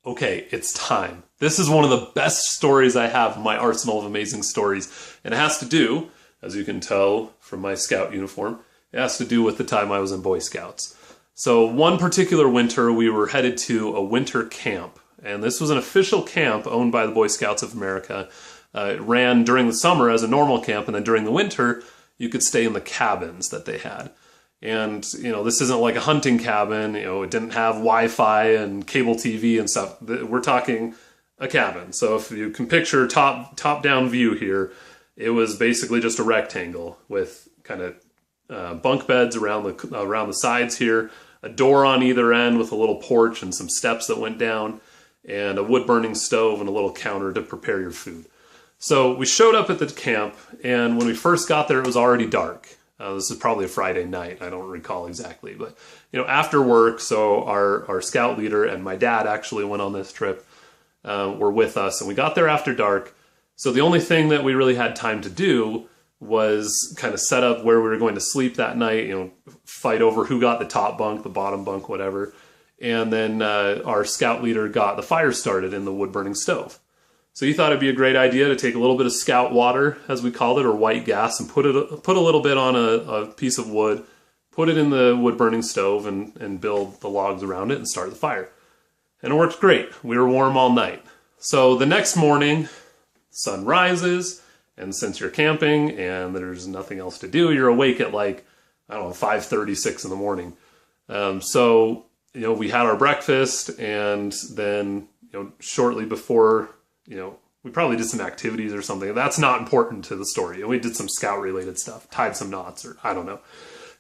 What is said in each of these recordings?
Okay, it's time. This is one of the best stories I have in my arsenal of amazing stories. And it has to do, as you can tell from my scout uniform, it has to do with the time I was in Boy Scouts. So one particular winter, we were headed to a winter camp. And this was an official camp owned by the Boy Scouts of America. It ran during the summer as a normal camp, and then during the winter, you could stay in the cabins that they had. And, this isn't like a hunting cabin, it didn't have Wi-Fi and cable TV and stuff. We're talking a cabin. So if you can picture top-down view here, it was basically just a rectangle with kind of bunk beds around the sides here, a door on either end with a little porch and some steps that went down, and a wood-burning stove and a little counter to prepare your food. So we showed up at the camp, and when we first got there, it was already dark. This is probably a Friday night. I don't recall exactly. But, after work, so our scout leader and my dad actually went on this trip, were with us. And we got there after dark. So the only thing that we really had time to do was kind of set up where we were going to sleep that night, fight over who got the top bunk, the bottom bunk, whatever. And then our scout leader got the fire started in the wood-burning stove. So he thought it'd be a great idea to take a little bit of scout water, as we called it, or white gas, and put a little bit on a piece of wood, put it in the wood-burning stove, and build the logs around it and start the fire. And it worked great. We were warm all night. So the next morning, sun rises, and since you're camping and there's nothing else to do, you're awake at 5:30, 6 in the morning. So we had our breakfast, and then shortly before, we probably did some activities or something. That's not important to the story. We did some scout-related stuff, tied some knots, or I don't know.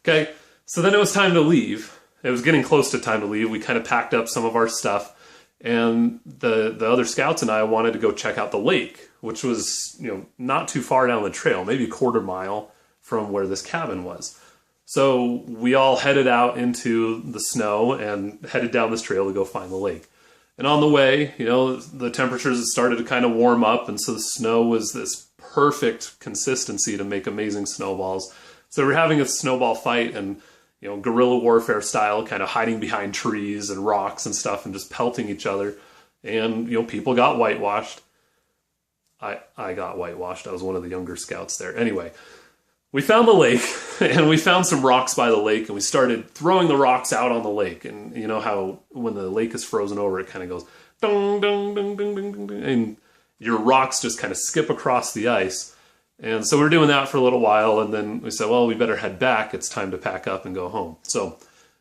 Okay, so then it was time to leave. It was getting close to time to leave. We kind of packed up some of our stuff, and the other scouts and I wanted to go check out the lake, which was, not too far down the trail, maybe a quarter mile from where this cabin was. So we all headed out into the snow and headed down this trail to go find the lake. And on the way, the temperatures had started to kind of warm up, and so the snow was this perfect consistency to make amazing snowballs. So we're having a snowball fight, and guerrilla warfare style, kind of hiding behind trees and rocks and stuff, and just pelting each other. And people got whitewashed. I got whitewashed. I was one of the younger scouts there. Anyway, we found the lake, and we found some rocks by the lake, and we started throwing the rocks out on the lake. And you know how when the lake is frozen over, it kind of goes dong, dong, dong, dong, dong, dong, and your rocks just kind of skip across the ice. And so we were doing that for a little while, and then we said, well, we better head back. It's time to pack up and go home. So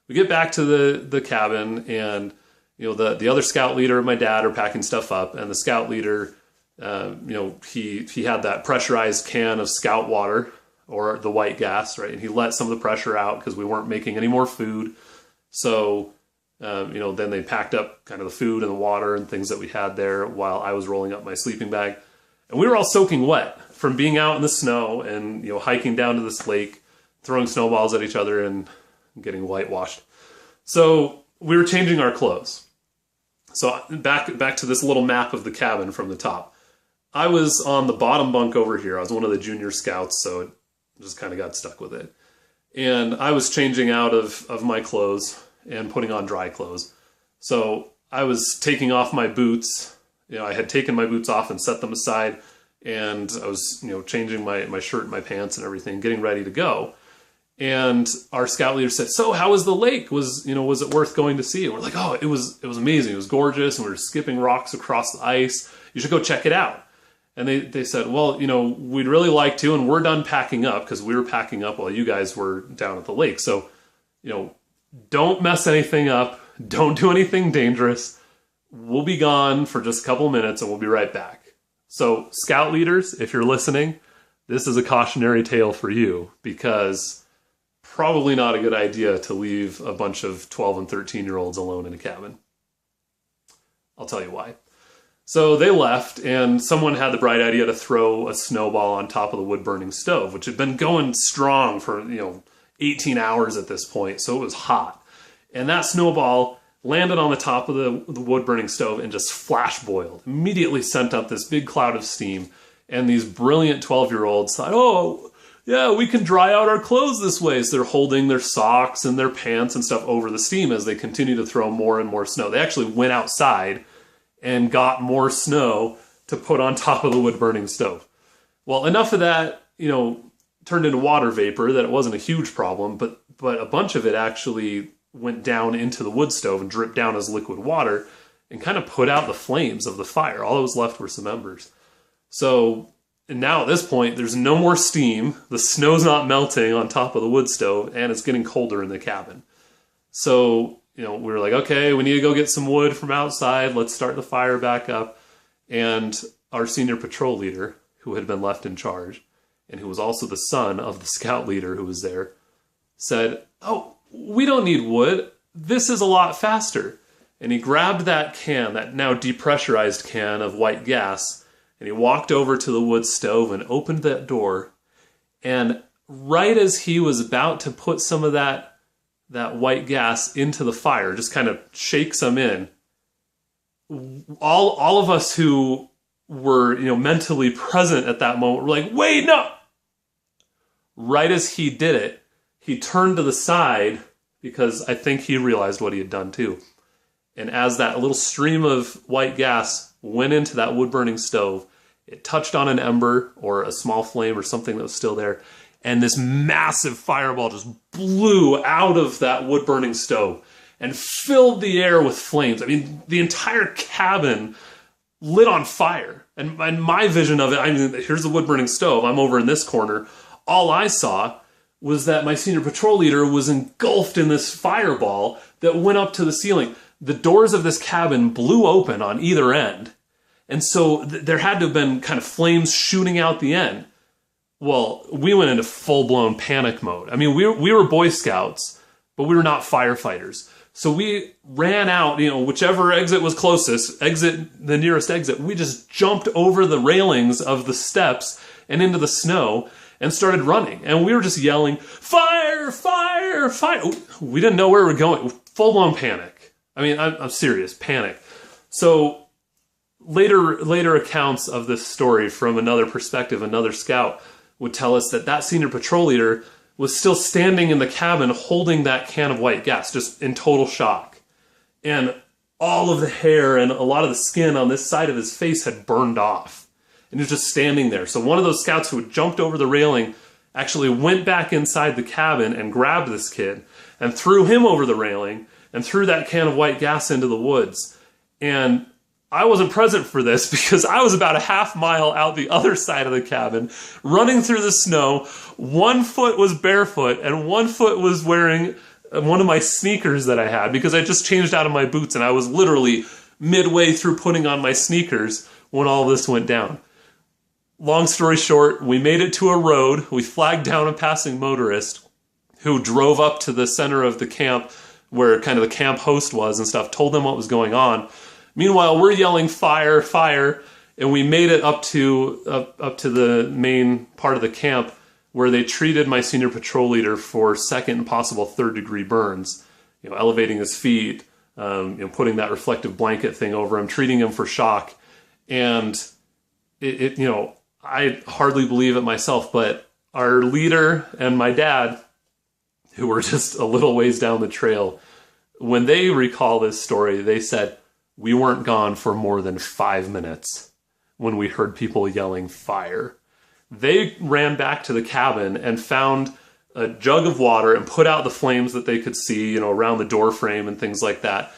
we get back to the cabin, and the other scout leader and my dad are packing stuff up, and the scout leader, he had that pressurized can of scout water, or the white gas, right? And he let some of the pressure out because we weren't making any more food. So, then they packed up kind of the food and the water and things that we had there while I was rolling up my sleeping bag. And we were all soaking wet from being out in the snow and, hiking down to this lake, throwing snowballs at each other and getting whitewashed. So we were changing our clothes. So back to this little map of the cabin from the top. I was on the bottom bunk over here. I was one of the junior scouts, so it just kind of got stuck with it. And I was changing out of my clothes and putting on dry clothes. So I was taking off my boots. I had taken my boots off and set them aside. And I was, changing my shirt and my pants and everything, getting ready to go. And our scout leader said, so how was the lake? Was it worth going to see? And we're like, oh, it was amazing. It was gorgeous. And we were skipping rocks across the ice. You should go check it out. And they said, well, we'd really like to, and we're done packing up because we were packing up while you guys were down at the lake. So, don't mess anything up. Don't do anything dangerous. We'll be gone for just a couple minutes and we'll be right back. So, scout leaders, if you're listening, this is a cautionary tale for you because probably not a good idea to leave a bunch of 12 and 13-year-olds alone in a cabin. I'll tell you why. So they left, and someone had the bright idea to throw a snowball on top of the wood-burning stove, which had been going strong for, 18 hours at this point, so it was hot. And that snowball landed on the top of the wood-burning stove and just flash boiled. Immediately sent up this big cloud of steam, and these brilliant 12-year-olds thought, oh, yeah, we can dry out our clothes this way. So they're holding their socks and their pants and stuff over the steam as they continue to throw more and more snow. They actually went outside and got more snow to put on top of the wood-burning stove. Well, enough of that, turned into water vapor that it wasn't a huge problem, but a bunch of it actually went down into the wood stove and dripped down as liquid water and kind of put out the flames of the fire. All that was left were some embers. So, and now at this point, there's no more steam, the snow's not melting on top of the wood stove, and it's getting colder in the cabin. So, we were like, okay, we need to go get some wood from outside, let's start the fire back up. And our senior patrol leader, who had been left in charge, and who was also the son of the scout leader who was there, said, oh, we don't need wood. This is a lot faster. And he grabbed that can, that now depressurized can of white gas, and he walked over to the wood stove and opened that door. And right as he was about to put some of that white gas into the fire, just kind of shake some in, all of us who were, mentally present at that moment were like, wait, no! Right as he did it, he turned to the side because I think he realized what he had done too. And as that little stream of white gas went into that wood-burning stove, it touched on an ember or a small flame or something that was still there, and this massive fireball just blew out of that wood-burning stove and filled the air with flames. I mean, the entire cabin lit on fire. And my vision of it, here's the wood-burning stove, I'm over in this corner. All I saw was that my senior patrol leader was engulfed in this fireball that went up to the ceiling. The doors of this cabin blew open on either end. And so there had to have been kind of flames shooting out the end. Well, we went into full-blown panic mode. I mean, we were Boy Scouts, but we were not firefighters. So we ran out, whichever exit was closest, the nearest exit. We just jumped over the railings of the steps and into the snow and started running. And we were just yelling, fire, fire, fire. We didn't know where we were going. Full-blown panic. I mean, I'm serious, panic. So later accounts of this story from another perspective, another scout, would tell us that senior patrol leader was still standing in the cabin holding that can of white gas, just in total shock. And all of the hair and a lot of the skin on this side of his face had burned off. And he was just standing there. So one of those scouts who had jumped over the railing actually went back inside the cabin and grabbed this kid and threw him over the railing and threw that can of white gas into the woods. And I wasn't present for this because I was about a half mile out the other side of the cabin, running through the snow. One foot was barefoot and one foot was wearing one of my sneakers that I had because I just changed out of my boots and I was literally midway through putting on my sneakers when all this went down. Long story short, we made it to a road. We flagged down a passing motorist who drove up to the center of the camp where kind of the camp host was and stuff, told them what was going on. Meanwhile, we're yelling fire, fire, and we made it up to the main part of the camp where they treated my senior patrol leader for second and possible third-degree burns, elevating his feet, putting that reflective blanket thing over him, treating him for shock. And I hardly believe it myself, but our leader and my dad, who were just a little ways down the trail, when they recall this story, they said, we weren't gone for more than 5 minutes when we heard people yelling fire. They ran back to the cabin and found a jug of water and put out the flames that they could see, around the door frame and things like that.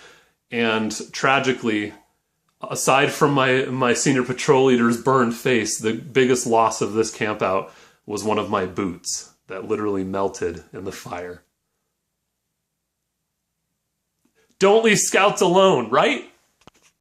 And tragically, aside from my senior patrol leader's burned face, the biggest loss of this camp out was one of my boots that literally melted in the fire. Don't leave scouts alone, right?